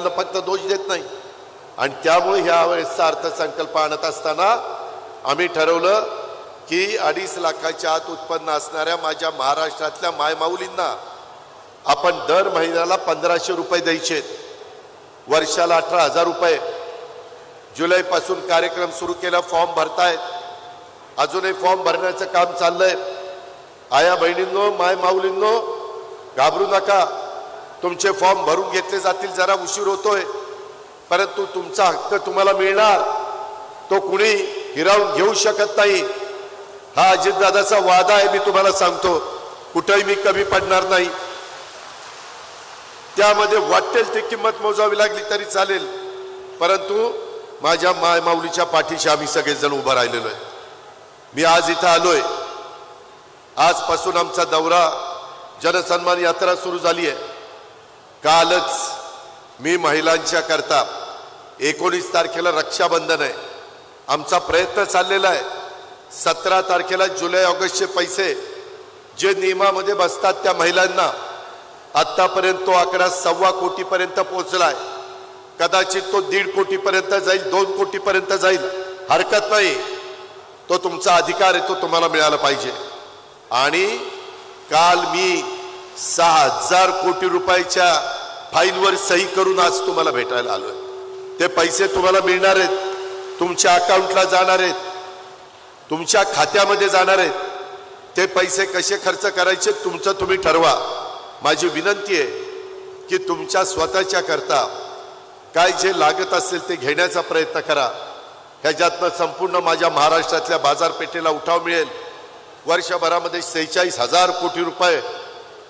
फक्त दोष देत नाही आणि त्यामुळे ह्या वेळेसचा अर्थसंकल्प आणत असताना आम्ही ठरवलं की 2.5 लाखाच्या आत उत्पन्न असणाऱ्या माझ्या महाराष्ट्रातल्या मायमाऊलींना आपण दर महिन्याला 1500 रुपये द्यायचे, वर्षाला 18,000 रुपये। जुलैपासून कार्यक्रम सुरू केला, फॉर्म भरतायत, अजूनही फॉर्म भरण्याचं काम चाललंय। आया बहिणींनो, माय माऊलींनो, घाबरू नका, तुमचे फॉर्म भरून घेतले जातील। जरा उशीर होतोय परंतु तुमचा हक्क तुम्हाला मिळणार, तो कुणी हिरावून घेऊ शकत नाही। हा अजितदादाचा वादा आहे, मी तुम्हाला सांगतो, कुठेही मी कमी पडणार नाही। त्यामध्ये वाटेल ती किंमत मोजावी लागली तरी चालेल, परंतु माझ्या माय माऊलीच्या पाठीशी आम्ही सगळेजण उभं राहिलेलो आहे। मी आज इथं आलोय, आजपासून आमचा दौरा जनसन्मान यात्रा सुरू झाली आहे। कालच मी महिलांच्या करता 19 तारखेला रक्षाबंधन आहे, आमचा प्रयत्न चाललेला आहे। 17 तारखेला जुलै ऑगस्टचे पैसे जे नियमामध्ये बसतात त्या महिलांना आतापर्यंत तो आकडा 1.25 कोटीपर्यंत पोहोचलाय। कदाचित तो 1.5 कोटीपर्यंत जाईल, 2 कोटीपर्यंत जाईल, हरकत नाही, तो तुमचा अधिकार आहे, तो तुम्हाला मिळाला पाहिजे। आणि काल मी 6,000 कोटी रुपयाच्या फाईलवर सही करून आज तुम्हाला भेटायला आलोय। ते पैसे तुम्हाला मिळणार आहेत, तुमच्या अकाउंटला जाणार आहेत, तुमच्या खात्यामध्ये जाणार आहेत। ते पैसे कसे खर्च करायचे तुमचं तुम्ही ठरवा। माझी विनंती आहे की तुमच्या स्वतःच्या करता काय जे लागत असेल ते घेण्याचा प्रयत्न करा। ह्याच्यातनं संपूर्ण माझ्या महाराष्ट्रातल्या बाजारपेठेला उठाव मिळेल। वर्षभरामध्ये 46,000 कोटी रुपये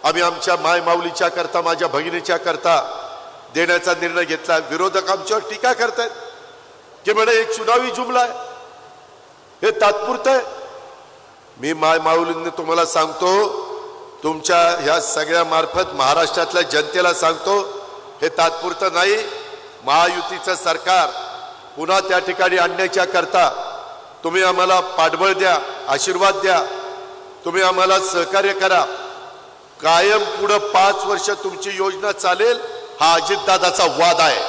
आम्ही आमच्या माय माऊलीच्या करता, माझ्या भगिनीच्या करता देण्याचा निर्णय घेतला। विरोधक आमच्यावर टीका करतायत की म्हणे एक चुनावी जुमला आहे, हे तात्पुरतं आहे। मी माय माऊलींनी तुम्हाला सांगतो, तुमच्या ह्या सगळ्या मार्फत महाराष्ट्रातल्या जनतेला सांगतो, हे तात्पुरतं नाही। महायुतीचं सरकार पुन्हा त्या ठिकाणी आणण्याच्या करता तुम्ही आम्हाला पाठबळ द्या, आशीर्वाद द्या, तुम्ही आम्हाला सहकार्य करा। कायम पुढे 5 वर्ष तुमची योजना चालेल, हा अजितदादाचा वादा आहे।